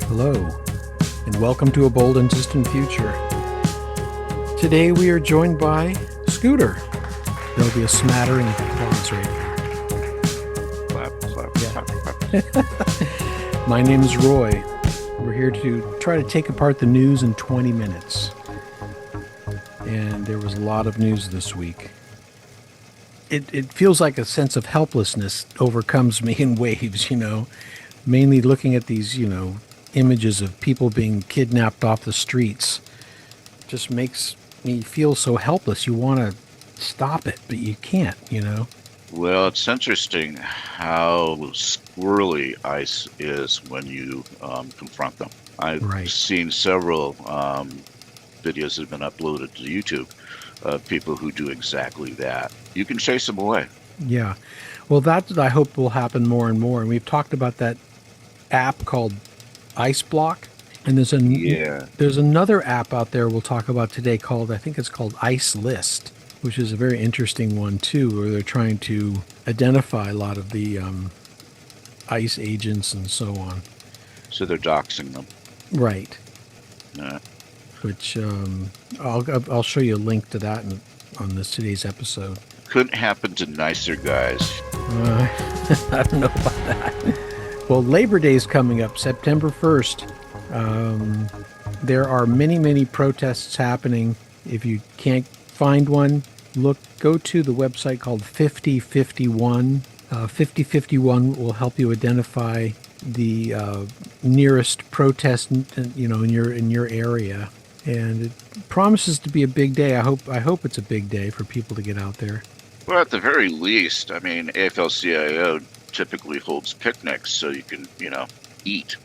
Hello, and welcome to A Bold and Distant Future. Today we are joined by Scooter. There'll be a smattering of applause right now. Clap, clap, Yeah. clap, clap. My name is Roy. We're here to try to take apart the news in 20 minutes. And there was a lot of news this week. It feels like a sense of helplessness overcomes me in waves, mainly looking at these, images of people being kidnapped off the streets. Just makes me feel so helpless. You want to stop it, but you can't. Well, it's interesting how squirrely ICE is when you confront them. I've Right. seen several videos that have been uploaded to YouTube of people who do exactly that. You can chase them away. Yeah. Well, that I hope will happen more and more. And we've talked about that app called Ice Block. And Yeah. there's another app out there we'll talk about today called, I think it's called Ice List, which is a very interesting one too, where they're trying to identify a lot of the ICE agents and so on. So they're doxing them. Right. Uh, Which I'll show you a link to that on today's episode. couldn't happen to nicer guys. I don't know about that. Well, Labor Day is coming up, September 1st. There are many, many protests happening. If you can't find one, go to the website called 5051. 5051 will help you identify the nearest protest, in your area. And it promises to be a big day. I hope it's a big day for people to get out there. Well, at the very least, I mean, AFL-CIO typically holds picnics so you can, eat.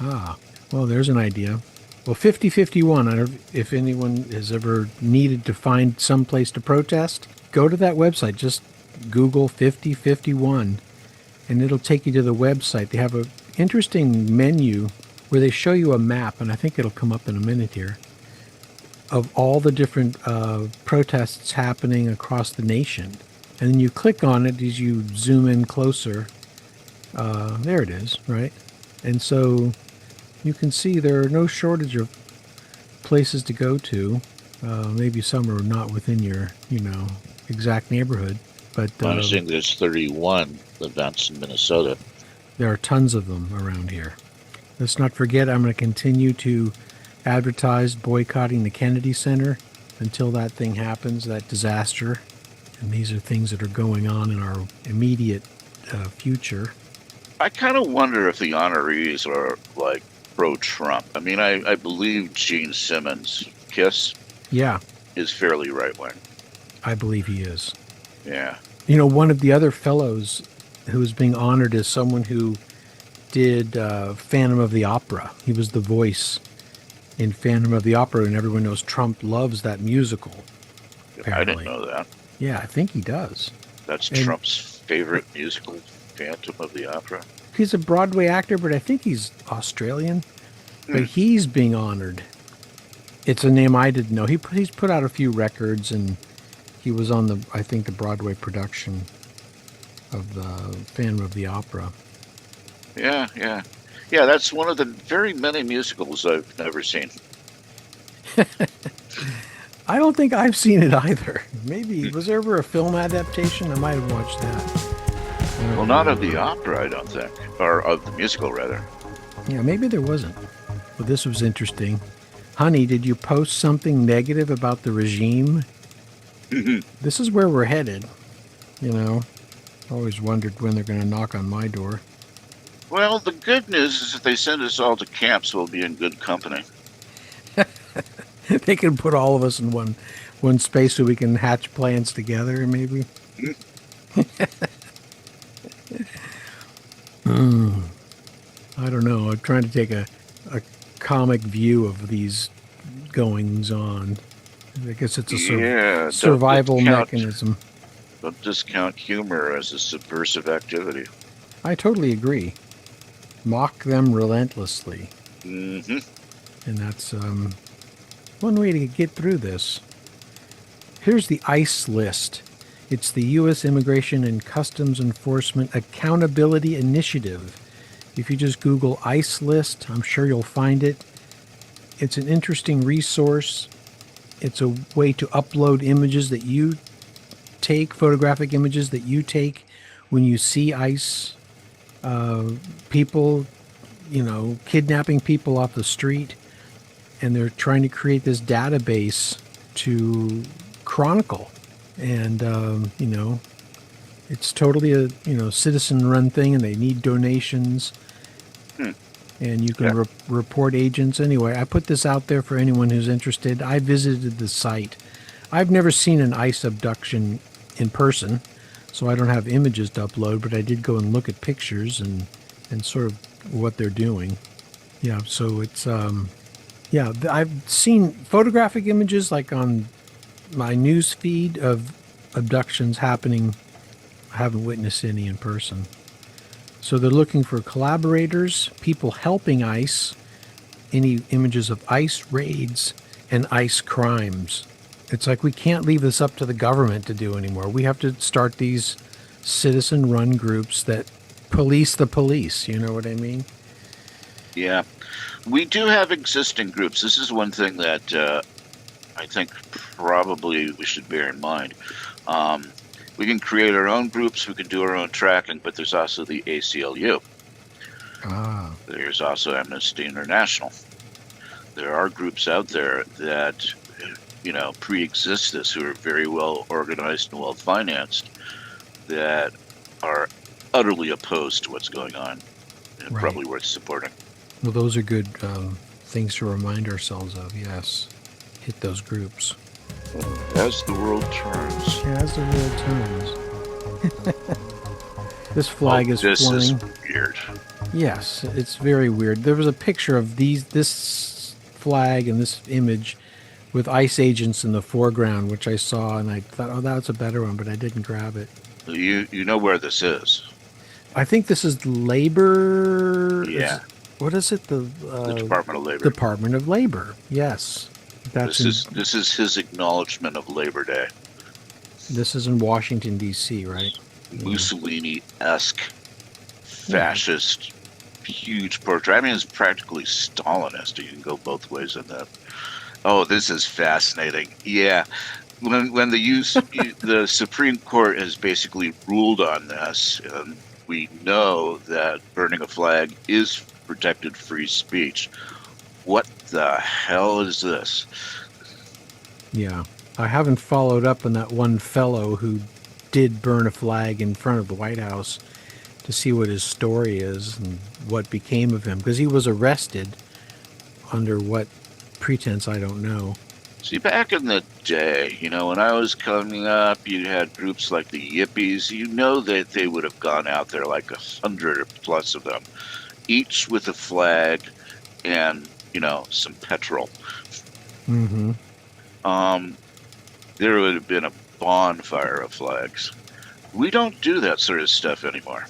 Ah, well, there's an idea. Well, 5051, I don't know if anyone has ever needed to find some place to protest, go to that website. Just Google 5051, and it'll take you to the website. They have an interesting menu where they show you a map, and I think it'll come up in a minute here, of all the different protests happening across the nation. And then you click on it as you zoom in closer. There it is, right? And so you can see there are no shortage of places to go to. Maybe some are not within your, exact neighborhood. But I'm understanding there's 31 events in Minnesota. there are tons of them around here. Let's not forget, I'm going to continue to advertise boycotting the Kennedy Center until that thing happens, that disaster. And these are things that are going on in our immediate future. I kind of wonder if the honorees are like pro-Trump. I mean, I believe Gene Simmons, KISS, Yeah, is fairly right-wing. I believe he is. Yeah. One of the other fellows who is being honored is someone who did Phantom of the Opera. He was the voice in Phantom of the Opera, and everyone knows Trump loves that musical. I didn't Apparently. know that. Yeah, I think he does. That's And- Trump's favorite musical, Phantom of the Opera. He's a Broadway actor, but I think he's Australian. But Hmm. he's being honored. It's a name I didn't know. He's put out a few records, and he was on the Broadway production of the Phantom of the Opera. Yeah, yeah. Yeah, that's one of the very many musicals I've never seen. I don't think I've seen it either. Maybe was there ever a film adaptation? I might have watched that. I don't Well, not of the remember. opera, I don't think. Or of the musical, rather. Yeah, maybe there wasn't. Well, this was interesting. Honey, did you post something negative about the regime? This is where we're headed. Always wondered when they're going to knock on my door. Well, the good news is if they send us all to camps, we'll be in good company. They can put all of us in one space so we can hatch plans together, maybe. I don't know. I'm trying to take a comic view of these goings on. I guess it's a Yeah, survival don't discount- mechanism. Don't discount humor as a subversive activity. I totally agree. Mock them relentlessly. Mm-hmm. And that's one way to get through this. Here's the ICE list. It's the U.S. Immigration and Customs Enforcement Accountability Initiative. If you just Google ice list, I'm sure you'll find it. It's an interesting resource. It's a way to upload images that you take, photographic images that you take when you see ice, people, kidnapping people off the street. And they're trying to create this database to chronicle. And, it's totally a, citizen-run thing, and they need donations. And you can report agents. Anyway, I put this out there for anyone who's interested. I visited the site. I've never seen an ICE abduction in person, so I don't have images to upload, but I did go and look at pictures and sort of what they're doing. Yeah, so it's, I've seen photographic images like on my news feed of abductions happening. I haven't witnessed any in person. So they're looking for collaborators, people helping ICE, any images of ICE raids and ICE crimes. It's like we can't leave this up to the government to do anymore. We have to start these citizen-run groups that police the police. You know what I mean? Yeah. We do have existing groups. This is one thing that I think probably we should bear in mind. We can create our own groups. We can do our own tracking, but there's also the ACLU. There's also Amnesty International. There are groups out there that, pre-exist this, who are very well organized and well financed, that are utterly opposed to what's going on, and Right. probably worth supporting. Well, those are good things to remind ourselves of, yes. Hit those groups. As the world turns. As the world turns. This flag is this flying. is weird. Yes, it's very weird. There was a picture of this flag and this image with ICE agents in the foreground, which I saw, and I thought, oh, that's a better one, but I didn't grab it. You know where this is. I think this is labor. Yeah. What is it? The Department of Labor. Department of Labor. Yes. This is his acknowledgement of Labor Day. This is in Washington, D.C., right? Mussolini-esque, fascist, huge portrait. I mean, it's practically Stalinist. You can go both ways in that. Oh, this is fascinating. Yeah. When the Supreme Court has basically ruled on this, and we know that burning a flag is protected free speech. What the hell is this? Yeah. I haven't followed up on that one fellow who did burn a flag in front of the White House to see what his story is and what became of him, because he was arrested under what pretense, I don't know. See, back in the day, when I was coming up, you had groups like the Yippies. You know that they would have gone out there, like 100 plus of them, each with a flag and, some petrol. Mm-hmm. There would have been a bonfire of flags. We don't do that sort of stuff anymore.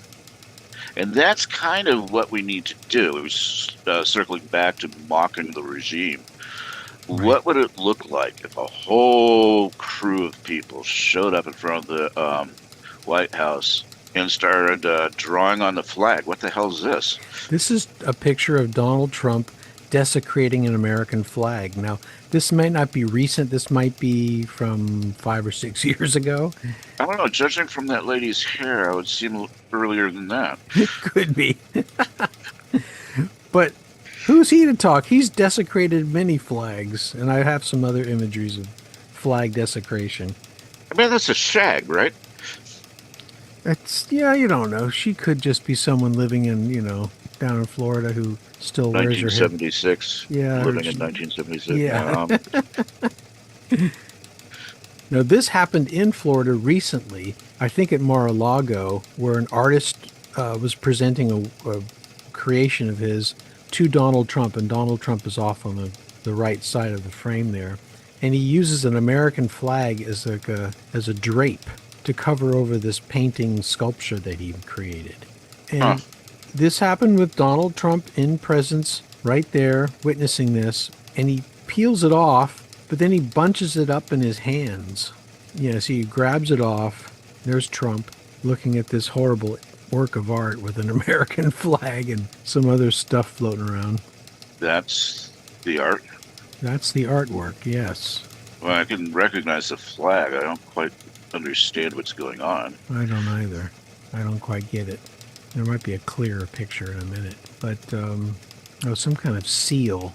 And that's kind of what we need to do. It was circling back to mocking the regime. Right. What would it look like if a whole crew of people showed up in front of the White House and started drawing on the flag? What the hell is this? This is a picture of Donald Trump desecrating an American flag. Now, this might not be recent. This might be from 5 or 6 years ago. I don't know. Judging from that lady's hair, I would seem earlier than that. It could be. But who's he to talk? He's desecrated many flags, and I have some other imageries of flag desecration. I mean, that's a shag, right? You don't know. She could just be someone living in, down in Florida who still wears her hair. 1976. Yeah. Living in 1976. Yeah. Now, this happened in Florida recently, I think at Mar-a-Lago, where an artist was presenting a creation of his to Donald Trump, and Donald Trump is off on the right side of the frame there. And he uses an American flag as a drape to cover over this painting sculpture that he created. And this happened with Donald Trump in presence right there, witnessing this, and he peels it off, but then he bunches it up in his hands. So he grabs it off. There's Trump looking at this horrible work of art with an American flag and some other stuff floating around. That's the art. That's the artwork, yes. Well, I can recognize the flag. I don't quite understand what's going on. I don't either. I don't quite get it. There might be a clearer picture in a minute. But, some kind of seal.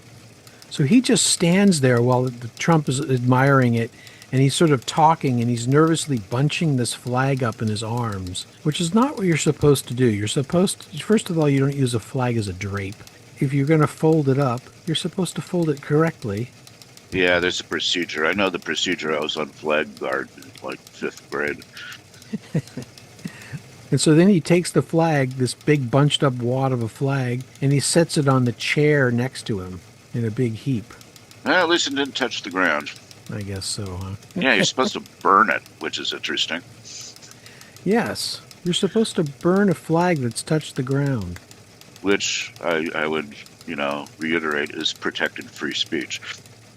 So he just stands there while Trump is admiring it, and he's sort of talking, and he's nervously bunching this flag up in his arms, which is not what you're supposed to do. You're supposed to, first of all, you don't use a flag as a drape. If you're going to fold it up, you're supposed to fold it correctly. Yeah, there's a procedure. I know the procedure. I was on flag guard in like 5th grade. And so then he takes the flag, this big bunched up wad of a flag, and he sets it on the chair next to him in a big heap. Well, at least it didn't touch the ground. I guess so, huh? Yeah, you're supposed to burn it, which is interesting. Yes. You're supposed to burn a flag that's touched the ground. Which I would, reiterate is protected free speech.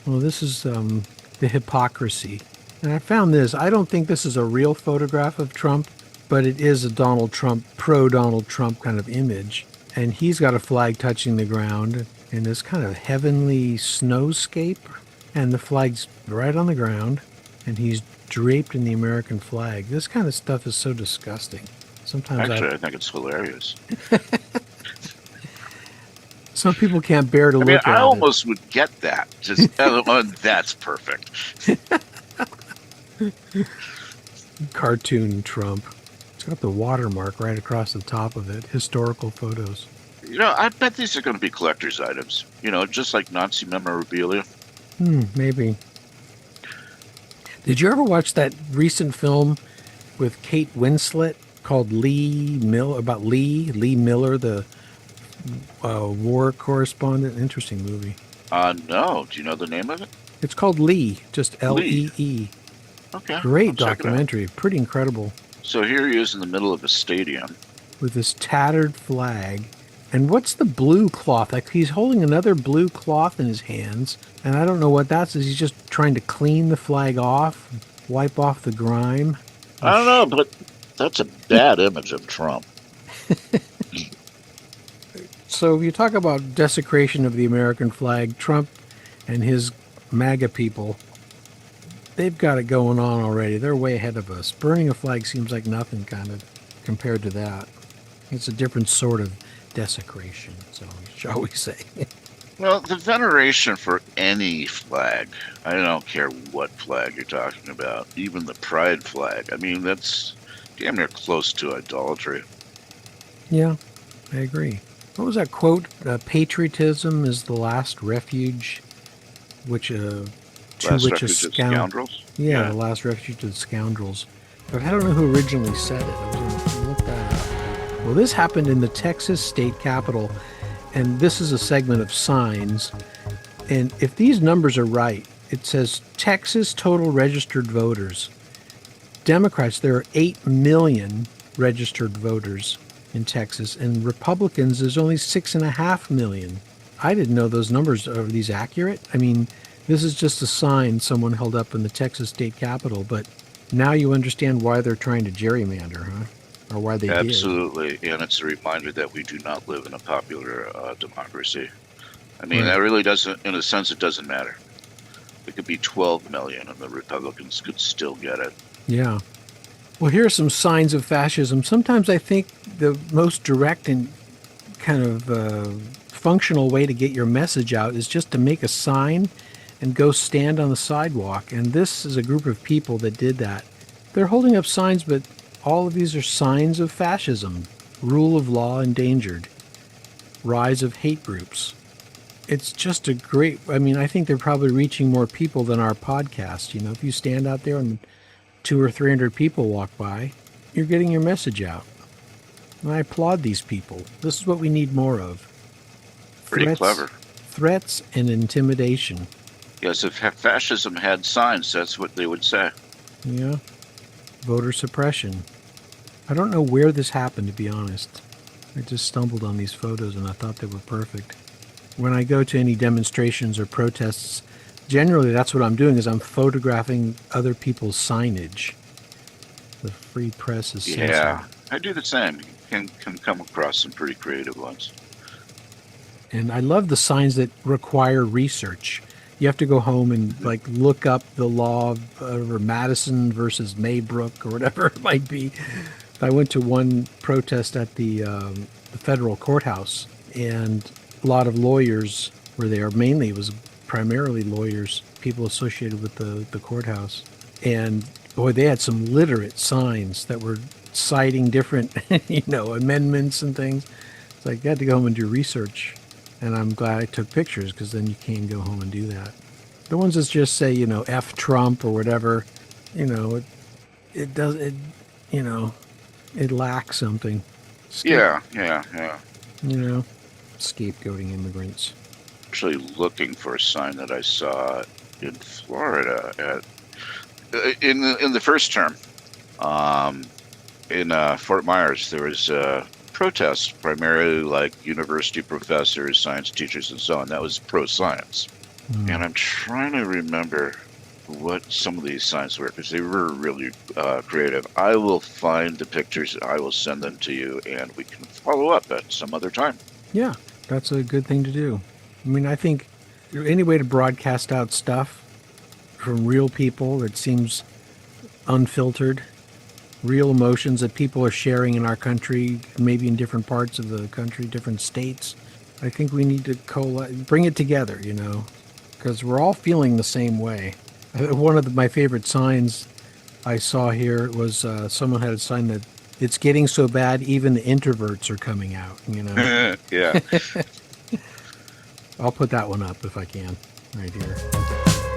Well, this is the hypocrisy. And I found this. I don't think this is a real photograph of Trump, but it is a Donald Trump, pro-Donald Trump kind of image. And he's got a flag touching the ground in this kind of heavenly snowscape. And the flag's right on the ground. And he's draped in the American flag. This kind of stuff is so disgusting. Sometimes Actually, I think it's hilarious. Some people can't bear to look at it. I almost would get that. Just, that's perfect. Cartoon Trump. It's got the watermark right across the top of it. Historical photos. I bet these are going to be collector's items. Just like Nazi memorabilia. Maybe. Did you ever watch that recent film with Kate Winslet called Lee Miller, the war correspondent? Interesting movie. No. Do you know the name of it? It's called Lee, just Lee. Okay. Great documentary. Pretty incredible. So here he is in the middle of a stadium. With this tattered flag. And what's the blue cloth? Like he's holding another blue cloth in his hands. And I don't know what that's. Is he just trying to clean the flag off? Wipe off the grime? I don't know, but that's a bad image of Trump. So you talk about desecration of the American flag, Trump and his MAGA people, they've got it going on already. They're way ahead of us. Burning a flag seems like nothing kind of compared to that. It's a different sort of desecration, so shall we say. Well, the veneration for any flag, I don't care what flag you're talking about, even the pride flag, that's damn near close to idolatry. Yeah, I agree. What was that quote? Patriotism is the last refuge, which Last refuge of scoundrels? Yeah, the last refuge to the scoundrels. But I don't know who originally said it. I was going to look that up. Well, this happened in the Texas state capitol, and this is a segment of signs. And if these numbers are right, it says Texas total registered voters. Democrats, there are 8 million registered voters in Texas, and Republicans, there's only 6.5 million. I didn't know those numbers. Are these accurate? This is just a sign someone held up in the Texas state capitol, but now you understand why they're trying to gerrymander, huh? Or why they did. Absolutely, and it's a reminder that we do not live in a popular democracy. That Right. really doesn't, in a sense, it doesn't matter. It could be 12 million and the Republicans could still get it. Yeah. Well, here are some signs of fascism. Sometimes I think the most direct and kind of functional way to get your message out is just to make a sign and go stand on the sidewalk. And this is a group of people that did that. They're holding up signs, but all of these are signs of fascism. Rule of law endangered. Rise of hate groups. It's just a great, I think they're probably reaching more people than our podcast. If you stand out there and 200 or 300 people walk by, you're getting your message out. And I applaud these people. This is what we need more of. Pretty clever. Threats and intimidation. Yes, if fascism had signs, that's what they would say. Yeah. Voter suppression. I don't know where this happened, to be honest. I just stumbled on these photos and I thought they were perfect. When I go to any demonstrations or protests, generally that's what I'm doing is I'm photographing other people's signage. The free press is censored. Yeah, I do the same. can come across some pretty creative ones. And I love the signs that require research. You have to go home and like look up the law of Madison versus Maybrook or whatever it might be. I went to one protest at the federal courthouse, and a lot of lawyers were there. Mainly, it was primarily lawyers, people associated with the courthouse. And boy, they had some literate signs that were citing different, amendments and things. It's like you had to go home and do research. And I'm glad I took pictures because then you can go home and do that. The ones that just say, F Trump or whatever, it does, it lacks something. Yeah. Scapegoating immigrants. Actually looking for a sign that I saw in Florida in the first term. In Fort Myers, there was protests, primarily like university professors, science teachers, and so on. That was pro-science. And I'm trying to remember what some of these signs were because they were really creative. I will find the pictures. I will send them to you, and we can follow up at some other time. Yeah, that's a good thing to do. I mean, I think any way to broadcast out stuff from real people that seems unfiltered, real emotions that people are sharing in our country, maybe in different parts of the country, different states. I think we need to bring it together, because we're all feeling the same way. One of my favorite signs I saw here was someone had a sign that it's getting so bad even the introverts are coming out, Yeah. I'll put that one up if I can, right here.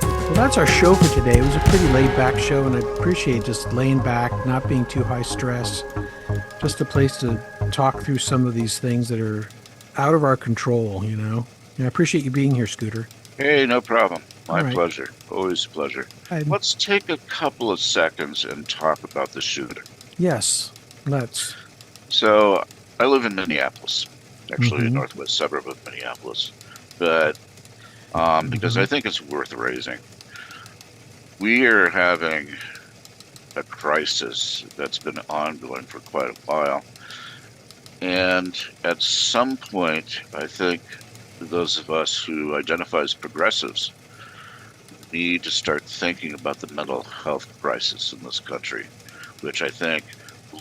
Well, that's our show for today. It was a pretty laid-back show, and I appreciate just laying back, not being too high stress. Just a place to talk through some of these things that are out of our control, And I appreciate you being here, Scooter. Hey, no problem. My All right. pleasure. Always a pleasure. Let's take a couple of seconds and talk about the shooter. Yes, let's. So, I live in Minneapolis, actually a northwest suburb of Minneapolis, but because I think it's worth raising. We are having a crisis that's been ongoing for quite a while. And at some point, I think those of us who identify as progressives need to start thinking about the mental health crisis in this country, which I think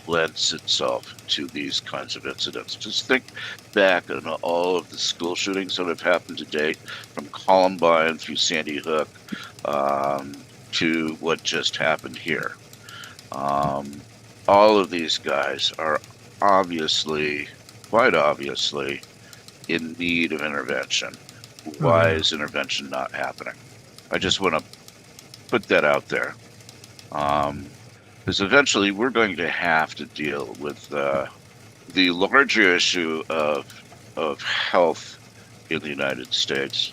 lends itself to these kinds of incidents. Just think back on all of the school shootings that have happened to date, from Columbine through Sandy Hook to what just happened here. All of these guys are quite obviously, in need of intervention. Why is intervention not happening? I just want to put that out there. Because eventually we're going to have to deal with the larger issue of health in the United States,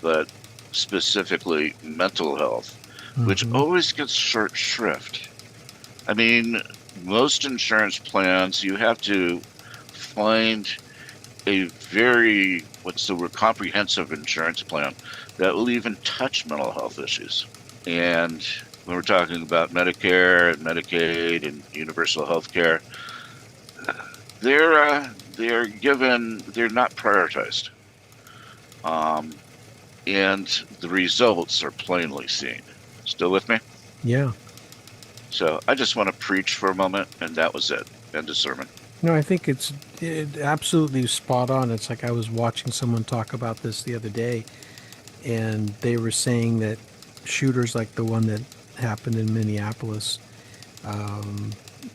but specifically mental health, which always gets short shrift. I mean, most insurance plans, you have to find a very, comprehensive insurance plan that will even touch mental health issues. And when we're talking about Medicare and Medicaid and universal health care, they're not prioritized. And the results are plainly seen. Still with me? Yeah. So I just want to preach for a moment, and that was it. End of sermon. No, I think it's absolutely spot on. It's like I was watching someone talk about this the other day, and they were saying that shooters like the one that happened in Minneapolis,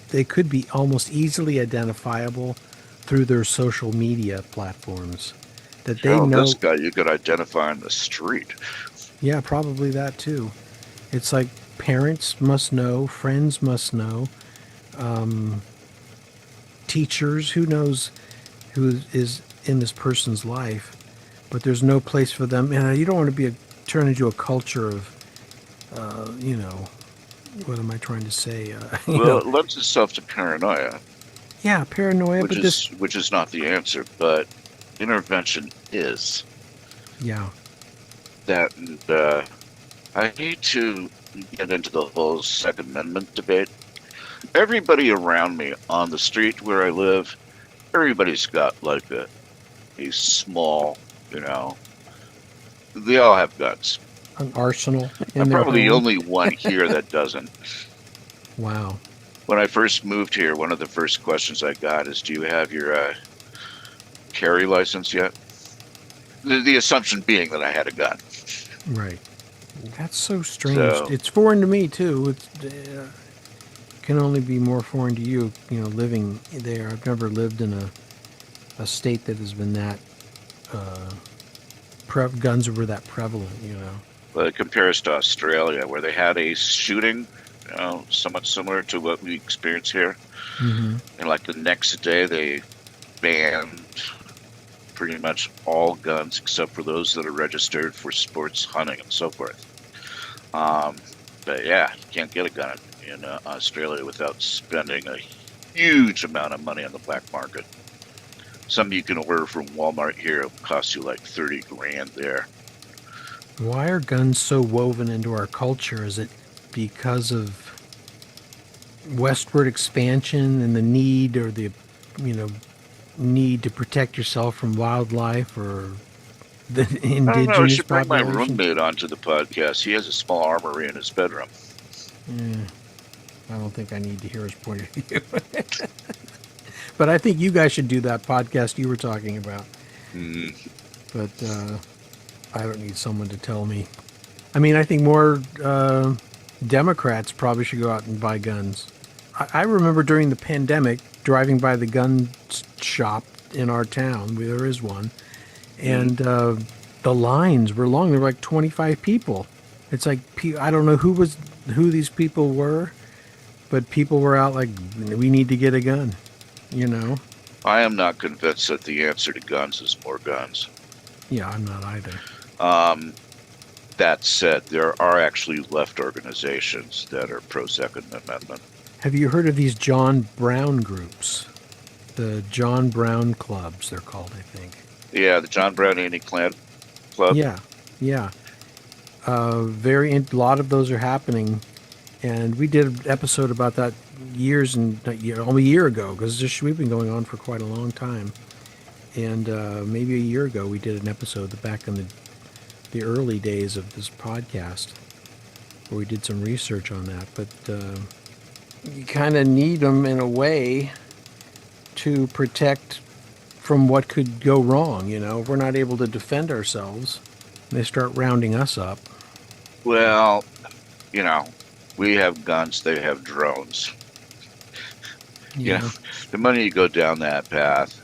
they could be almost easily identifiable through their social media platforms. That they know this guy you could identify on the street. Yeah, probably that too. It's like parents must know, friends must know, teachers, who knows who is in this person's life, but there's no place for them. And you don't want to turn into a culture of, what am I trying to say? Well, it lends itself to paranoia. Yeah, paranoia, which is not the answer, but intervention is. Yeah. That, and I hate to get into the whole Second Amendment debate, everybody around me on the street where I live, everybody's got like a small, you know, they all have guns. An arsenal in I'm their probably the home. only one here that doesn't. Wow. When I first moved here, one of the first questions I got is, "Do you have your carry license yet?" The assumption being that I had a gun. Right. That's so strange. So- It's foreign to me too. Can only be more foreign to you, living there. I've never lived in a state that has been that guns were that prevalent. But it compares to Australia, where they had a shooting, somewhat similar to what we experience here. Mm-hmm. And like the next day, they banned pretty much all guns except for those that are registered for sports hunting and so forth. But yeah, you can't get a gun in Australia without spending a huge amount of money on the black market. Some you can order from Walmart here will cost you like 30 grand there. Why are guns so woven into our culture? Is it because of westward expansion and the need, or the need to protect yourself from wildlife, or the I don't know. I indigenous should bring my population? roommate onto the podcast. He has a small armory in his bedroom. I don't think I need to hear his point of view. But I think you guys should do that podcast you were talking about. Mm. But I don't need someone to tell me. I mean, I think more Democrats probably should go out and buy guns. I remember during the pandemic driving by the gun shop in our town. There is one. And the lines were long. There were like 25 people. It's like, I don't know who these people were, but people were out like, we need to get a gun, I am not convinced that the answer to guns is more guns. Yeah, I'm not either. That said, there are actually left organizations that are pro-Second Amendment. Have you heard of these John Brown groups? The John Brown clubs, they're called, I think. Yeah, the John Brown Anti-Klan Club. Yeah. A lot of those are happening, and we did an episode about that almost a year ago, because we've been going on for quite a long time. And maybe a year ago, we did an episode back in the early days of this podcast, where we did some research on that. But you kind of need them in a way to protect from what could go wrong. If we're not able to defend ourselves, they start rounding us up. Well, we have guns, they have drones. Yeah. The minute you go down that path,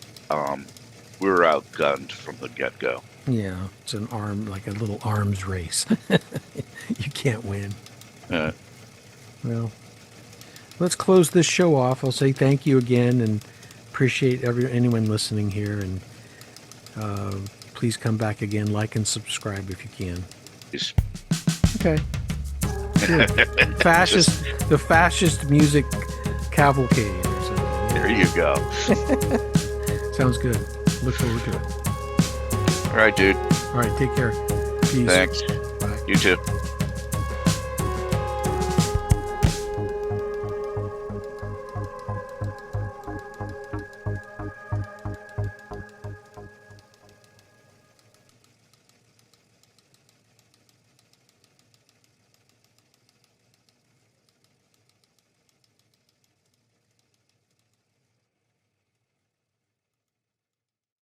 we're outgunned from the get-go. Yeah, it's like a little arms race. You can't win. Well, let's close this show off. I'll say thank you again and appreciate anyone listening here. And please come back again, like and subscribe if you can. Peace. Okay. Good. The fascist music cavalcade or something. There you go. Sounds good. Look forward to it. All right, dude. All right, take care. Peace. Thanks. Bye. You too.